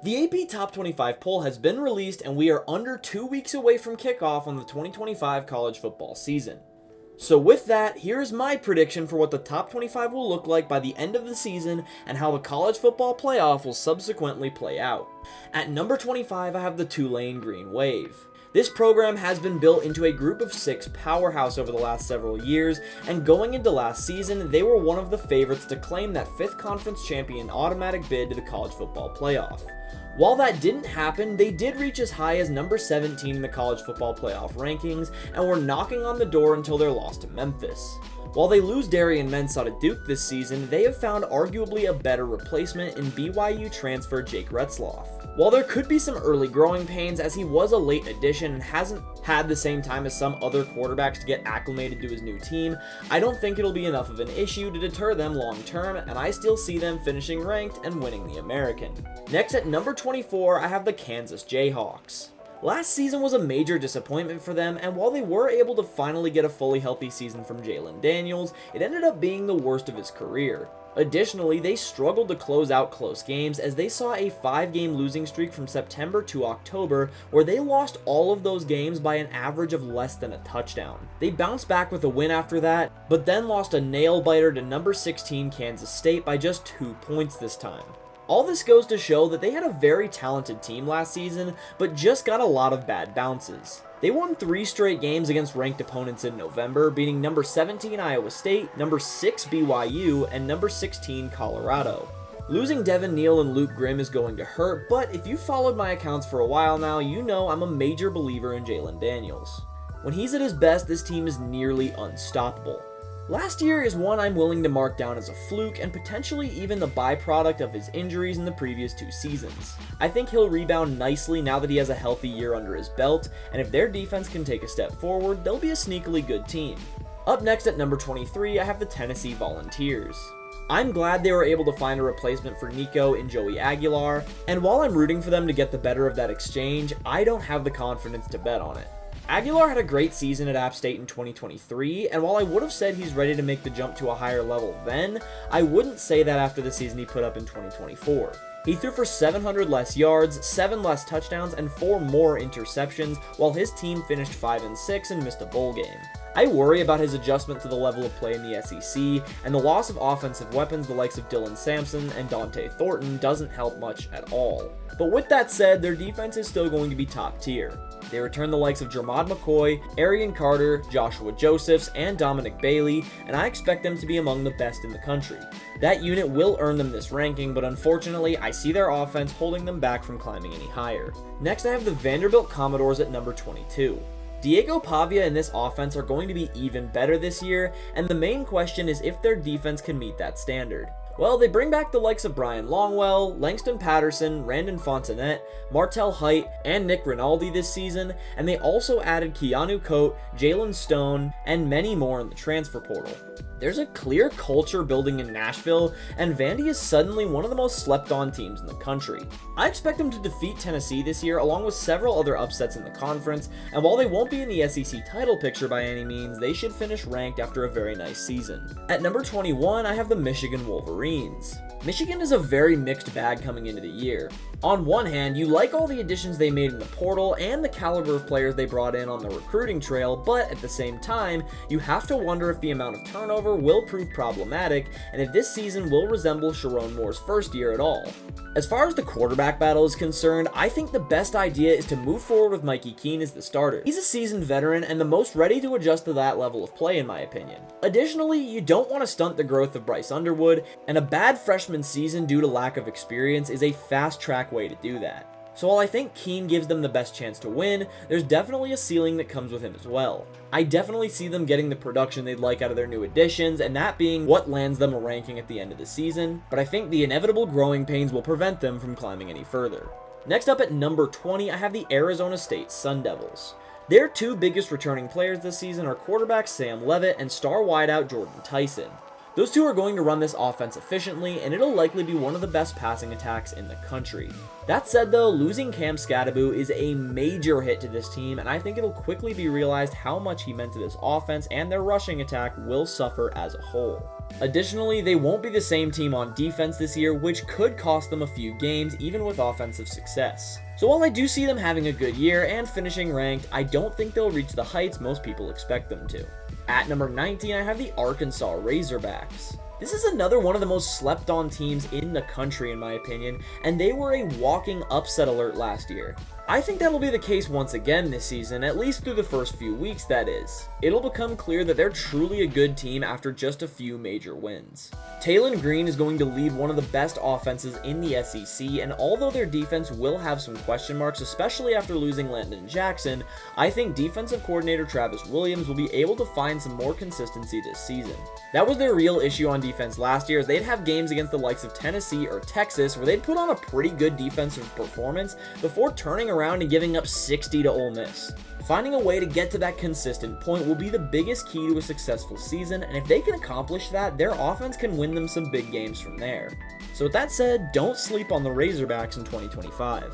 The AP Top 25 poll has been released and we are under 2 weeks away from kickoff on the 2025 college football season. So with that, here's my prediction for what the top 25 will look like by the end of the season and how the college football playoff will subsequently play out. At number 25, I have the Tulane Green Wave. This program has been built into a group of 6 powerhouse over the last several years, and going into last season, they were one of the favorites to claim that 5th conference champion automatic bid to the college football playoff. While that didn't happen, they did reach as high as number 17 in the college football playoff rankings and were knocking on the door until their loss to Memphis. While they lose Darian Mensah to Duke this season, they have found arguably a better replacement in BYU transfer Jake Retzloff. While there could be some early growing pains as he was a late addition and hasn't had the same time as some other quarterbacks to get acclimated to his new team, I don't think it'll be enough of an issue to deter them long term, and I still see them finishing ranked and winning the American. Next at number 24, I have the Kansas Jayhawks. Last season was a major disappointment for them, and while they were able to finally get a fully healthy season from Jalen Daniels, it ended up being the worst of his career. Additionally, they struggled to close out close games as they saw a 5-game losing streak from September to October where they lost all of those games by an average of less than a touchdown. They bounced back with a win after that, but then lost a nail-biter to number 16 Kansas State by just 2 points this time. All this goes to show that they had a very talented team last season, but just got a lot of bad bounces. They won 3 straight games against ranked opponents in November, beating number 17 Iowa State, number 6 BYU, and number 16 Colorado. Losing Devin Neal and Luke Grimm is going to hurt, but if you've followed my accounts for a while now, you know I'm a major believer in Jalen Daniels. When he's at his best, this team is nearly unstoppable. Last year is one I'm willing to mark down as a fluke and potentially even the byproduct of his injuries in the previous 2 seasons. I think he'll rebound nicely now that he has a healthy year under his belt, and if their defense can take a step forward, they'll be a sneakily good team. Up next at number 23, I have the Tennessee Volunteers. I'm glad they were able to find a replacement for Nico in Joey Aguilar, and while I'm rooting for them to get the better of that exchange, I don't have the confidence to bet on it. Aguilar had a great season at App State in 2023, and while I would have said he's ready to make the jump to a higher level then, I wouldn't say that after the season he put up in 2024. He threw for 700 less yards, 7 less touchdowns, and 4 more interceptions, while his team finished 5-6 and missed a bowl game. I worry about his adjustment to the level of play in the SEC, and the loss of offensive weapons the likes of Dylan Sampson and Dante Thornton doesn't help much at all. But with that said, their defense is still going to be top tier. They return the likes of Jermod McCoy, Arian Carter, Joshua Josephs, and Dominic Bailey, and I expect them to be among the best in the country. That unit will earn them this ranking, but unfortunately, I see their offense holding them back from climbing any higher. Next, I have the Vanderbilt Commodores at number 22. Diego Pavia and this offense are going to be even better this year, and the main question is if their defense can meet that standard. Well, they bring back the likes of Brian Longwell, Langston Patterson, Randon Fontenette, Martell Height, and Nick Rinaldi this season, and they also added Keanu Coate, Jalen Stone, and many more in the transfer portal. There's a clear culture building in Nashville, and Vandy is suddenly one of the most slept-on teams in the country. I expect them to defeat Tennessee this year along with several other upsets in the conference, and while they won't be in the SEC title picture by any means, they should finish ranked after a very nice season. At number 21, I have the Michigan Wolverines. Michigan is a very mixed bag coming into the year. On one hand, you like all the additions they made in the portal and the caliber of players they brought in on the recruiting trail, but at the same time, you have to wonder if the amount of turnover will prove problematic and if this season will resemble Sharon Moore's first year at all. As far as the quarterback battle is concerned, I think the best idea is to move forward with Mikey Keene as the starter. He's a seasoned veteran and the most ready to adjust to that level of play in my opinion. Additionally, you don't want to stunt the growth of Bryce Underwood, and a bad freshman season due to lack of experience is a fast track way to do that. So while I think Keene gives them the best chance to win, there's definitely a ceiling that comes with him as well. I definitely see them getting the production they'd like out of their new additions, and that being what lands them a ranking at the end of the season, but I think the inevitable growing pains will prevent them from climbing any further. Next up at number 20, I have the Arizona State Sun Devils. Their 2 biggest returning players this season are quarterback Sam Leavitt and star wideout Jordan Tyson. Those 2 are going to run this offense efficiently, and it'll likely be one of the best passing attacks in the country. That said though, losing Cam Scadaboo is a major hit to this team, and I think it'll quickly be realized how much he meant to this offense, and their rushing attack will suffer as a whole. Additionally, they won't be the same team on defense this year, which could cost them a few games even with offensive success. So while I do see them having a good year and finishing ranked, I don't think they'll reach the heights most people expect them to. At number 19, I have the Arkansas Razorbacks. This is another one of the most slept on teams in the country in my opinion, and they were a walking upset alert last year. I think that'll be the case once again this season, at least through the first few weeks that is. It'll become clear that they're truly a good team after just a few major wins. Talon Green is going to lead one of the best offenses in the SEC, and although their defense will have some question marks, especially after losing Landon Jackson, I think defensive coordinator Travis Williams will be able to find some more consistency this season. That was their real issue on defense last year, as they'd have games against the likes of Tennessee or Texas where they'd put on a pretty good defensive performance before turning around and giving up 60 to Ole Miss. Finding a way to get to that consistent point will be the biggest key to a successful season, and if they can accomplish that, their offense can win them some big games from there. So with that said, don't sleep on the Razorbacks in 2025.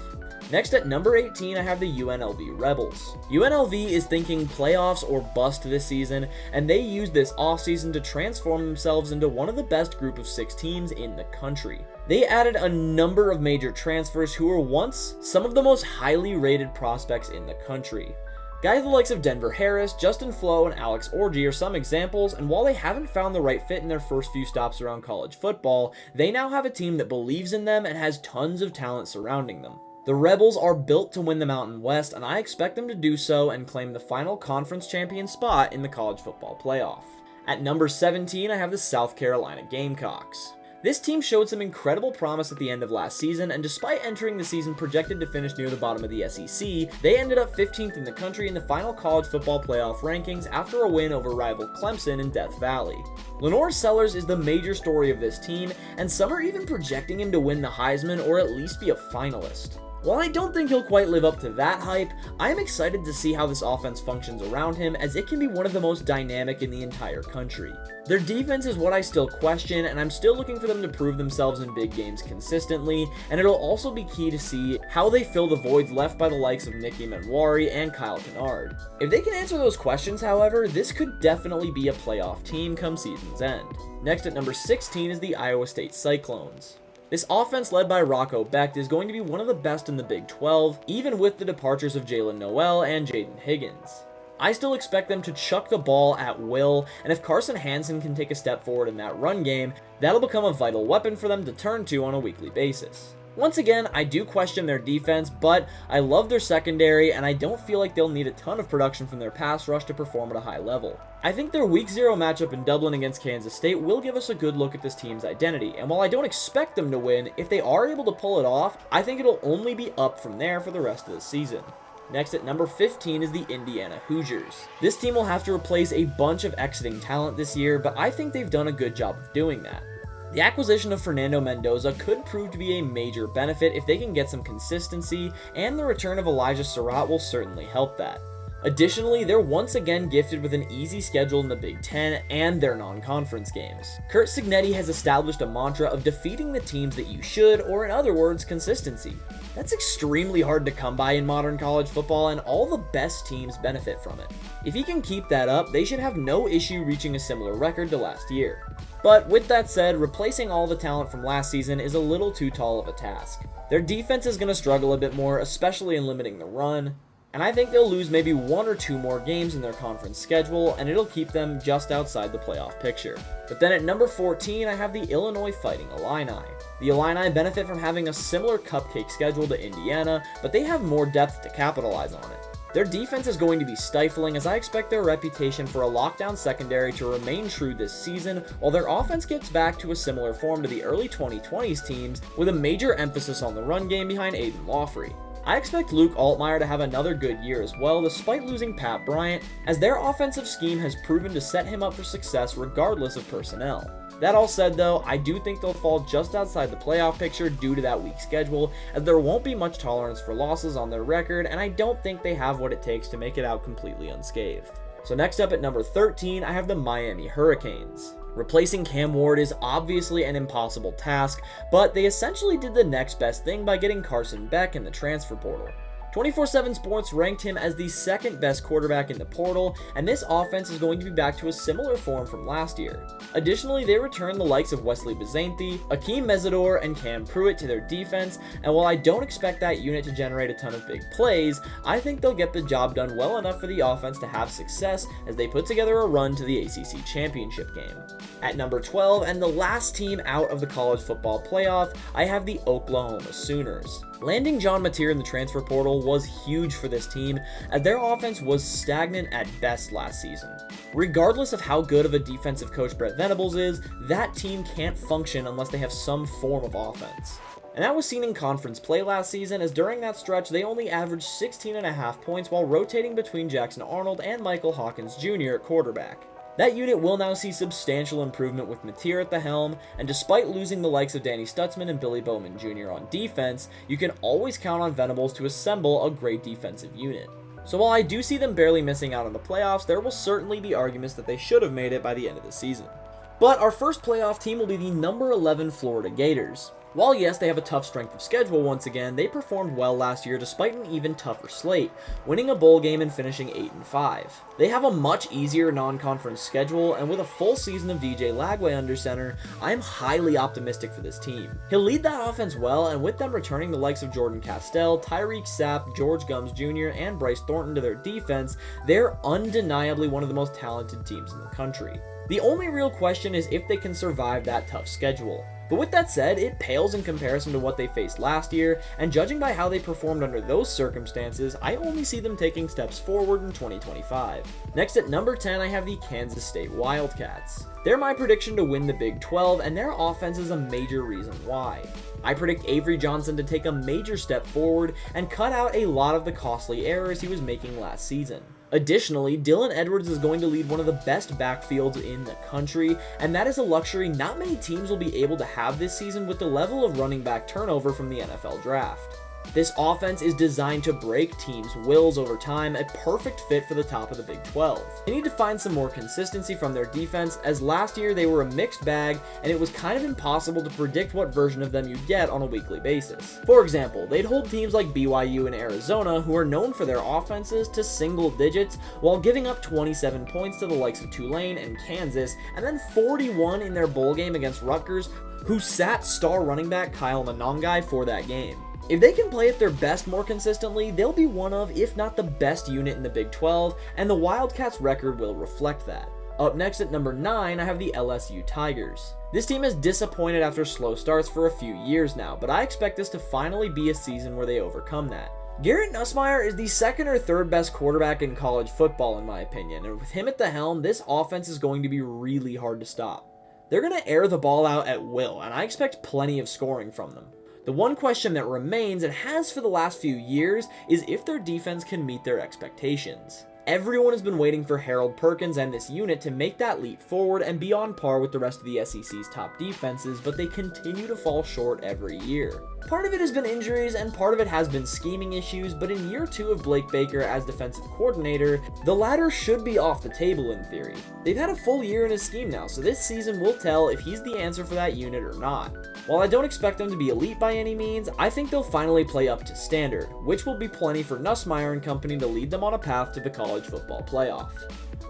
Next at number 18, I have the UNLV Rebels. UNLV is thinking playoffs or bust this season, and they used this offseason to transform themselves into one of the best group of 6 teams in the country. They added a number of major transfers who were once some of the most highly rated prospects in the country. Guys the likes of Denver Harris, Justin Flo, and Alex Orji are some examples, and while they haven't found the right fit in their first few stops around college football, they now have a team that believes in them and has tons of talent surrounding them. The Rebels are built to win the Mountain West, and I expect them to do so and claim the final conference champion spot in the college football playoff. At number 17, I have the South Carolina Gamecocks. This team showed some incredible promise at the end of last season, and despite entering the season projected to finish near the bottom of the SEC, they ended up 15th in the country in the final college football playoff rankings after a win over rival Clemson in Death Valley. Lenore Sellers is the major story of this team, and some are even projecting him to win the Heisman or at least be a finalist. While I don't think he'll quite live up to that hype, I am excited to see how this offense functions around him, as it can be one of the most dynamic in the entire country. Their defense is what I still question, and I'm still looking for them to prove themselves in big games consistently, and it'll also be key to see how they fill the voids left by the likes of Nicky Manwari and Kyle Kennard. If they can answer those questions, however, this could definitely be a playoff team come season's end. Next at number 16 is the Iowa State Cyclones. This offense led by Rocco Becht is going to be one of the best in the Big 12, even with the departures of Jalen Noel and Jaden Higgins. I still expect them to chuck the ball at will, and if Carson Hansen can take a step forward in that run game, that'll become a vital weapon for them to turn to on a weekly basis. Once again, I do question their defense, but I love their secondary, and I don't feel like they'll need a ton of production from their pass rush to perform at a high level. I think their Week 0 matchup in Dublin against Kansas State will give us a good look at this team's identity, and while I don't expect them to win, if they are able to pull it off, I think it'll only be up from there for the rest of the season. Next at number 15 is the Indiana Hoosiers. This team will have to replace a bunch of exiting talent this year, but I think they've done a good job of doing that. The acquisition of Fernando Mendoza could prove to be a major benefit if they can get some consistency, and the return of Elijah Surratt will certainly help that. Additionally, they're once again gifted with an easy schedule in the Big Ten and their non-conference games. Curt Cignetti has established a mantra of defeating the teams that you should, or in other words, consistency. That's extremely hard to come by in modern college football, and all the best teams benefit from it. If he can keep that up, they should have no issue reaching a similar record to last year. But with that said, replacing all the talent from last season is a little too tall of a task. Their defense is going to struggle a bit more, especially in limiting the run, and I think they'll lose maybe 1 or 2 more games in their conference schedule, and it'll keep them just outside the playoff picture. But then at number 14, I have the Illinois Fighting Illini. The Illini benefit from having a similar cupcake schedule to Indiana, but they have more depth to capitalize on it. Their defense is going to be stifling, as I expect their reputation for a lockdown secondary to remain true this season, while their offense gets back to a similar form to the early 2020s teams, with a major emphasis on the run game behind Aiden Lawfrey. I expect Luke Altmaier to have another good year as well, despite losing Pat Bryant, as their offensive scheme has proven to set him up for success regardless of personnel. That all said though, I do think they'll fall just outside the playoff picture due to that weak schedule, as there won't be much tolerance for losses on their record, and I don't think they have what it takes to make it out completely unscathed. So next up at number 13, I have the Miami Hurricanes. Replacing Cam Ward is obviously an impossible task, but they essentially did the next best thing by getting Carson Beck in the transfer portal. 24/7 Sports ranked him as the second best quarterback in the portal, and this offense is going to be back to a similar form from last year. Additionally, they return the likes of Wesley Bazanthi, Akeem Mesidor, and Cam Pruitt to their defense, and while I don't expect that unit to generate a ton of big plays, I think they'll get the job done well enough for the offense to have success as they put together a run to the ACC championship game. At number 12, and the last team out of the college football playoff, I have the Oklahoma Sooners. Landing John Mateer in the transfer portal was huge for this team, as their offense was stagnant at best last season. Regardless of how good of a defensive coach Brett Venables is, that team can't function unless they have some form of offense. And that was seen in conference play last season, as during that stretch they only averaged 16.5 points while rotating between Jackson Arnold and Michael Hawkins Jr. at quarterback. That unit will now see substantial improvement with Mateer at the helm, and despite losing the likes of Danny Stutzman and Billy Bowman Jr. on defense, you can always count on Venables to assemble a great defensive unit. So while I do see them barely missing out on the playoffs, there will certainly be arguments that they should have made it by the end of the season. But our first playoff team will be the number 11 Florida Gators. While yes, they have a tough strength of schedule once again, they performed well last year despite an even tougher slate, winning a bowl game and finishing 8-5. They have a much easier non-conference schedule, and with a full season of DJ Lagway under center, I'm highly optimistic for this team. He'll lead that offense well, and with them returning the likes of Jordan Castell, Tyreek Sapp, George Gums Jr., and Bryce Thornton to their defense, they're undeniably one of the most talented teams in the country. The only real question is if they can survive that tough schedule. But with that said, it pales in comparison to what they faced last year, and judging by how they performed under those circumstances, I only see them taking steps forward in 2025. Next at number 10, I have the Kansas State Wildcats. They're my prediction to win the Big 12, and their offense is a major reason why. I predict Avery Johnson to take a major step forward and cut out a lot of the costly errors he was making last season. Additionally, Dylan Edwards is going to lead one of the best backfields in the country, and that is a luxury not many teams will be able to have this season with the level of running back turnover from the NFL draft. This offense is designed to break teams' wills over time, a perfect fit for the top of the Big 12. They need to find some more consistency from their defense, as last year they were a mixed bag and it was kind of impossible to predict what version of them you'd get on a weekly basis. For example, they'd hold teams like BYU and Arizona, who are known for their offenses, to single digits while giving up 27 points to the likes of Tulane and Kansas, and then 41 in their bowl game against Rutgers, who sat star running back Kyle Monangai for that game. If they can play at their best more consistently, they'll be one of, if not the best unit in the Big 12, and the Wildcats' record will reflect that. Up next at number 9, I have the LSU Tigers. This team has disappointed after slow starts for a few years now, but I expect this to finally be a season where they overcome that. Garrett Nussmeier is the second or third best quarterback in college football in my opinion, and with him at the helm, this offense is going to be really hard to stop. They're going to air the ball out at will, and I expect plenty of scoring from them. The one question that remains, and has for the last few years, is if their defense can meet their expectations. Everyone has been waiting for Harold Perkins and this unit to make that leap forward and be on par with the rest of the SEC's top defenses, but they continue to fall short every year. Part of it has been injuries, and part of it has been scheming issues, but in year 2 of Blake Baker as defensive coordinator, the latter should be off the table in theory. They've had a full year in his scheme now, so this season will tell if he's the answer for that unit or not. While I don't expect them to be elite by any means, I think they'll finally play up to standard, which will be plenty for Nussmeier and company to lead them on a path to the college football playoff.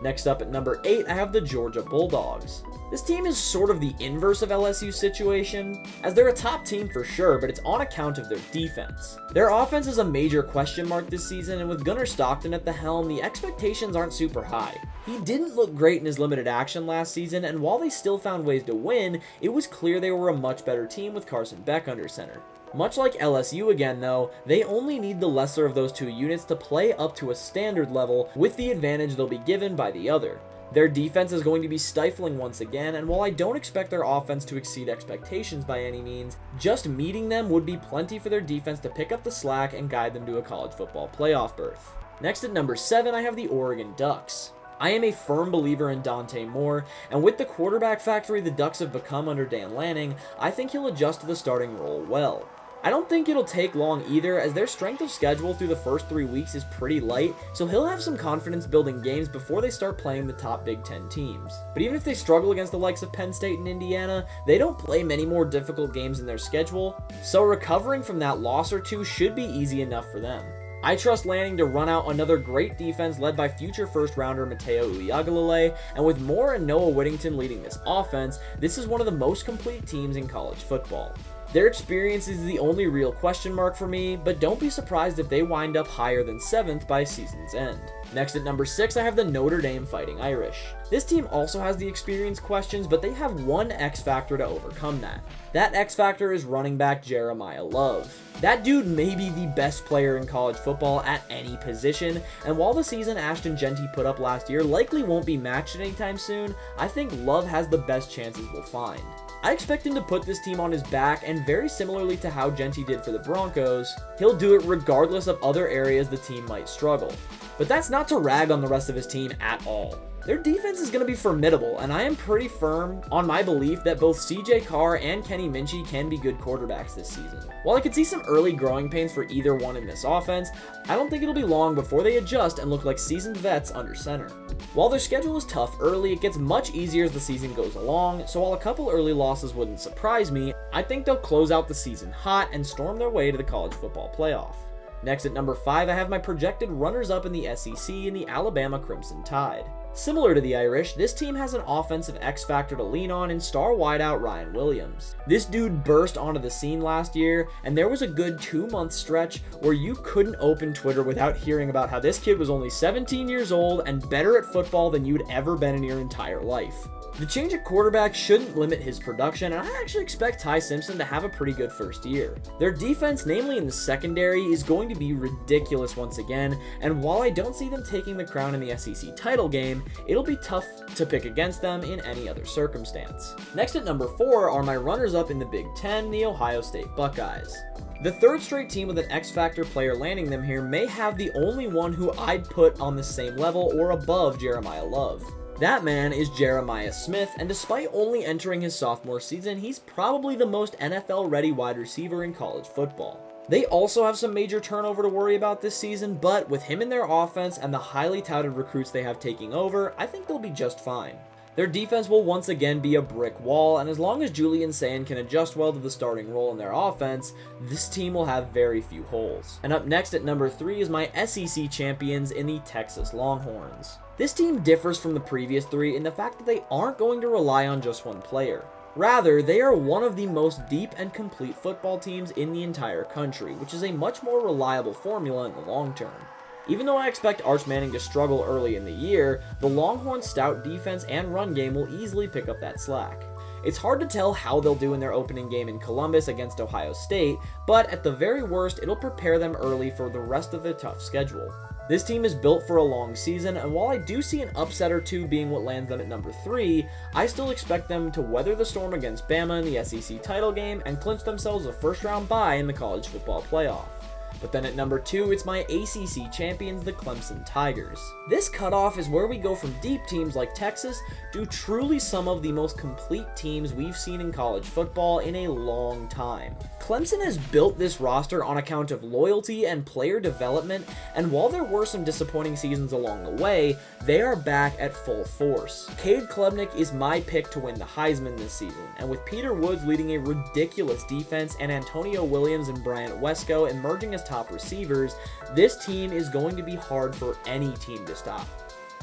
Next up at number 8, I have the Georgia Bulldogs. This team is sort of the inverse of LSU's situation, as they're a top team for sure, but it's on account of their defense. Their offense is a major question mark this season, and with Gunnar Stockton at the helm, the expectations aren't super high. He didn't look great in his limited action last season, and while they still found ways to win, it was clear they were a much better team with Carson Beck under center. Much like LSU again though, they only need the lesser of those two units to play up to a standard level, with the advantage they'll be given by the other. Their defense is going to be stifling once again, and while I don't expect their offense to exceed expectations by any means, just meeting them would be plenty for their defense to pick up the slack and guide them to a college football playoff berth. Next at number 7, I have the Oregon Ducks. I am a firm believer in Dante Moore, and with the quarterback factory the Ducks have become under Dan Lanning, I think he'll adjust to the starting role well. I don't think it'll take long either, as their strength of schedule through the first 3 weeks is pretty light, so he'll have some confidence building games before they start playing the top Big Ten teams. But even if they struggle against the likes of Penn State and Indiana, they don't play many more difficult games in their schedule, so recovering from that loss or two should be easy enough for them. I trust Lanning to run out another great defense led by future first-rounder Mateo Uiagalelei, and with Moore and Noah Whittington leading this offense, this is one of the most complete teams in college football. Their experience is the only real question mark for me, but don't be surprised if they wind up higher than 7th by season's end. Next at number 6, I have the Notre Dame Fighting Irish. This team also has the experience questions, but they have one X factor to overcome that. That X factor is running back Jeremiah Love. That dude may be the best player in college football at any position, and while the season Ashton Jeanty put up last year likely won't be matched anytime soon, I think Love has the best chances we'll find. I expect him to put this team on his back, and very similarly to how Jeanty did for the Broncos, he'll do it regardless of other areas the team might struggle. But that's not to rag on the rest of his team at all. Their defense is going to be formidable, and I am pretty firm on my belief that both CJ Carr and Kenny Minchey can be good quarterbacks this season. While I could see some early growing pains for either one in this offense, I don't think it'll be long before they adjust and look like seasoned vets under center. While their schedule is tough early, it gets much easier as the season goes along, so while a couple early losses wouldn't surprise me, I think they'll close out the season hot and storm their way to the college football playoff. Next at number 5, I have my projected runners-up in the SEC in the Alabama Crimson Tide. Similar to the Irish, this team has an offensive X factor to lean on in star wideout Ryan Williams. This dude burst onto the scene last year, and there was a good 2-month stretch where you couldn't open Twitter without hearing about how this kid was only 17 years old and better at football than you'd ever been in your entire life. The change at quarterback shouldn't limit his production, and I actually expect Ty Simpson to have a pretty good first year. Their defense, namely in the secondary, is going to be ridiculous once again, and while I don't see them taking the crown in the SEC title game, it'll be tough to pick against them in any other circumstance. Next at number 4 are my runners-up in the Big Ten, the Ohio State Buckeyes. The third straight team with an X-Factor player landing them here may have the only one who I'd put on the same level or above Jeremiah Love. That man is Jeremiah Smith, and despite only entering his sophomore season, he's probably the most NFL-ready wide receiver in college football. They also have some major turnover to worry about this season, but with him in their offense and the highly touted recruits they have taking over, I think they'll be just fine. Their defense will once again be a brick wall, and as long as Julian Sayin can adjust well to the starting role in their offense, this team will have very few holes. And up next at number 3 is my SEC champions in the Texas Longhorns. This team differs from the previous 3 in the fact that they aren't going to rely on just one player. Rather, they are one of the most deep and complete football teams in the entire country, which is a much more reliable formula in the long term. Even though I expect Arch Manning to struggle early in the year, the Longhorns' stout defense and run game will easily pick up that slack. It's hard to tell how they'll do in their opening game in Columbus against Ohio State, but at the very worst, it'll prepare them early for the rest of the tough schedule. This team is built for a long season, and while I do see an upset or two being what lands them at number 3, I still expect them to weather the storm against Bama in the SEC title game and clinch themselves a first-round bye in the college football playoff. But then at number 2, it's my ACC champions, the Clemson Tigers. This cutoff is where we go from deep teams like Texas to truly some of the most complete teams we've seen in college football in a long time. Clemson has built this roster on account of loyalty and player development, and while there were some disappointing seasons along the way, they are back at full force. Cade Klubnik is my pick to win the Heisman this season, and with Peter Woods leading a ridiculous defense and Antonio Williams and Bryant Wesco emerging as top receivers, this team is going to be hard for any team to stop.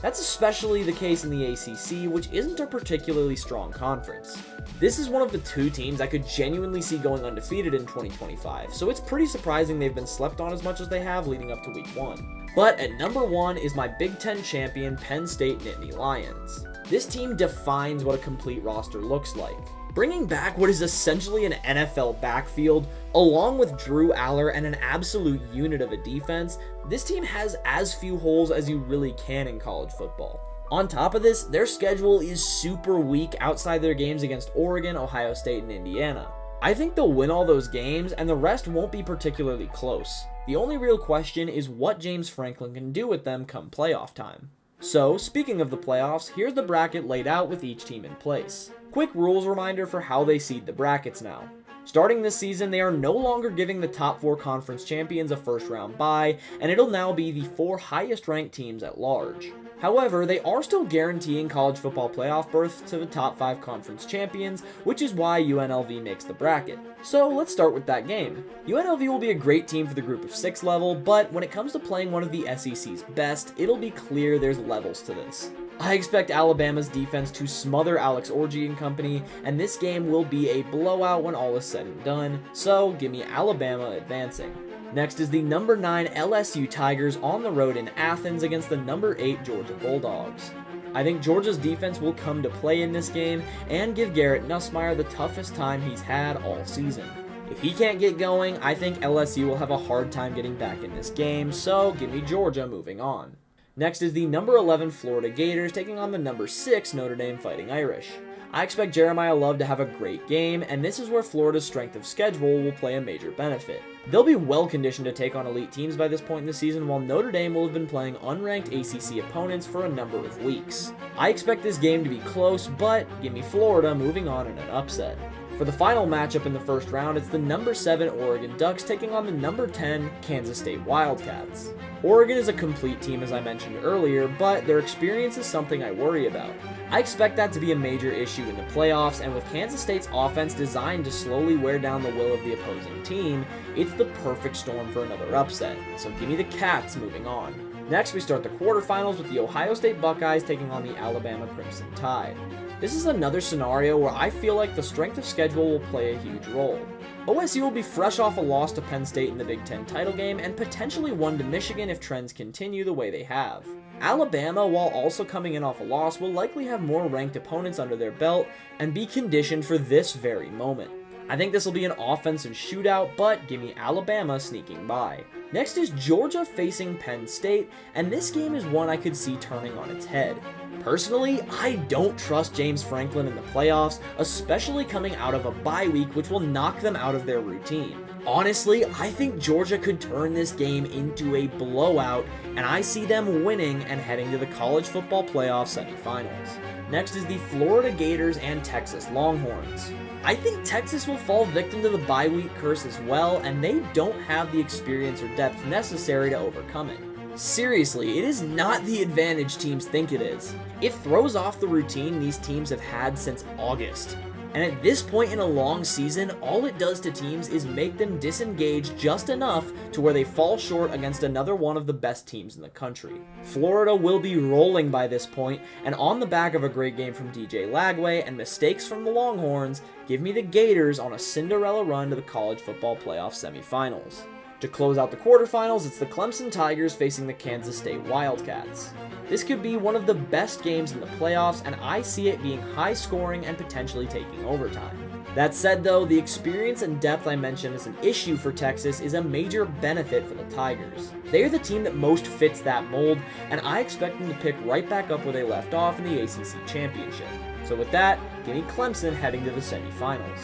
That's especially the case in the ACC, which isn't a particularly strong conference. This is one of the 2 teams I could genuinely see going undefeated in 2025, so it's pretty surprising they've been slept on as much as they have leading up to week 1. But at number 1 is my Big Ten champion Penn State Nittany Lions. This team defines what a complete roster looks like. Bringing back what is essentially an NFL backfield, along with Drew Aller and an absolute unit of a defense, this team has as few holes as you really can in college football. On top of this, their schedule is super weak outside their games against Oregon, Ohio State, and Indiana. I think they'll win all those games, and the rest won't be particularly close. The only real question is what James Franklin can do with them come playoff time. So, speaking of the playoffs, here's the bracket laid out with each team in place. Quick rules reminder for how they seed the brackets now. Starting this season, they are no longer giving the top 4 conference champions a first round bye, and it'll now be the 4 highest ranked teams at large. However, they are still guaranteeing college football playoff berths to the top 5 conference champions, which is why UNLV makes the bracket. So let's start with that game. UNLV will be a great team for the group of 6 level, but when it comes to playing one of the SEC's best, it'll be clear there's levels to this. I expect Alabama's defense to smother Alex Orji and company, and this game will be a blowout when all is said and done, so give me Alabama advancing. Next is the number 9 LSU Tigers on the road in Athens against the number 8 Georgia Bulldogs. I think Georgia's defense will come to play in this game and give Garrett Nussmeier the toughest time he's had all season. If he can't get going, I think LSU will have a hard time getting back in this game, so give me Georgia moving on. Next is the number 11 Florida Gators taking on the number 6 Notre Dame Fighting Irish. I expect Jeremiah Love to have a great game, and this is where Florida's strength of schedule will play a major benefit. They'll be well conditioned to take on elite teams by this point in the season, while Notre Dame will have been playing unranked ACC opponents for a number of weeks. I expect this game to be close, but give me Florida moving on in an upset. For the final matchup in the first round, it's the number 7 Oregon Ducks taking on the number 10 Kansas State Wildcats. Oregon is a complete team as I mentioned earlier, but their experience is something I worry about. I expect that to be a major issue in the playoffs, and with Kansas State's offense designed to slowly wear down the will of the opposing team, it's the perfect storm for another upset, so give me the Cats moving on. Next, we start the quarterfinals with the Ohio State Buckeyes taking on the Alabama Crimson Tide. This is another scenario where I feel like the strength of schedule will play a huge role. OSU will be fresh off a loss to Penn State in the Big Ten title game and potentially one to Michigan if trends continue the way they have. Alabama, while also coming in off a loss, will likely have more ranked opponents under their belt and be conditioned for this very moment. I think this will be an offensive shootout, but give me Alabama sneaking by. Next is Georgia facing Penn State, and this game is one I could see turning on its head. Personally, I don't trust James Franklin in the playoffs, especially coming out of a bye week which will knock them out of their routine. Honestly, I think Georgia could turn this game into a blowout, and I see them winning and heading to the college football playoff semifinals. Next is the Florida Gators and Texas Longhorns. I think Texas will fall victim to the bye week curse as well, and they don't have the experience or depth necessary to overcome it. Seriously, it is not the advantage teams think it is. It throws off the routine these teams have had since August. And at this point in a long season, all it does to teams is make them disengage just enough to where they fall short against another one of the best teams in the country. Florida will be rolling by this point, and on the back of a great game from DJ Lagway and mistakes from the Longhorns, give me the Gators on a Cinderella run to the college football playoff semifinals. To close out the quarterfinals, it's the Clemson Tigers facing the Kansas State Wildcats. This could be one of the best games in the playoffs, and I see it being high scoring and potentially taking overtime. That said though, the experience and depth I mentioned as an issue for Texas is a major benefit for the Tigers. They are the team that most fits that mold, and I expect them to pick right back up where they left off in the ACC Championship. So with that, give me Clemson heading to the semifinals.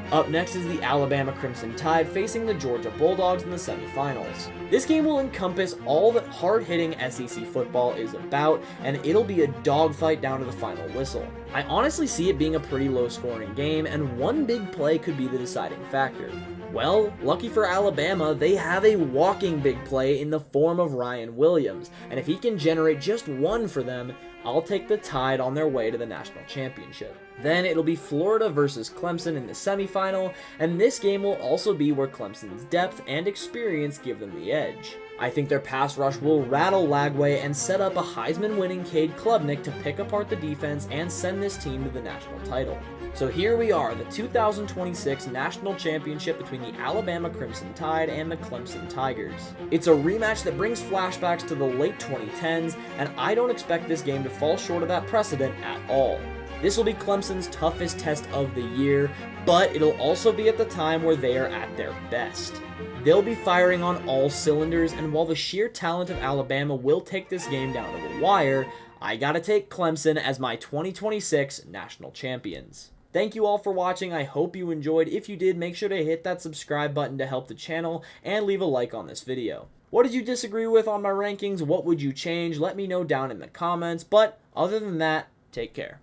Up next is the Alabama Crimson Tide facing the Georgia Bulldogs in the semifinals. This game will encompass all that hard-hitting SEC football is about, and it'll be a dogfight down to the final whistle. I honestly see it being a pretty low-scoring game, and one big play could be the deciding factor. Well, lucky for Alabama, they have a walking big play in the form of Ryan Williams, and if he can generate just one for them, I'll take the Tide on their way to the national championship. Then it'll be Florida versus Clemson in the semifinal, and this game will also be where Clemson's depth and experience give them the edge. I think their pass rush will rattle Lagway and set up a Heisman-winning Cade Klubnik to pick apart the defense and send this team to the national title. So here we are, the 2026 National Championship between the Alabama Crimson Tide and the Clemson Tigers. It's a rematch that brings flashbacks to the late 2010s, and I don't expect this game to fall short of that precedent at all. This will be Clemson's toughest test of the year, but it'll also be at the time where they are at their best. They'll be firing on all cylinders, and while the sheer talent of Alabama will take this game down to the wire, I gotta take Clemson as my 2026 national champions. Thank you all for watching. I hope you enjoyed. If you did, make sure to hit that subscribe button to help the channel and leave a like on this video. What did you disagree with on my rankings? What would you change? Let me know down in the comments, but other than that, take care.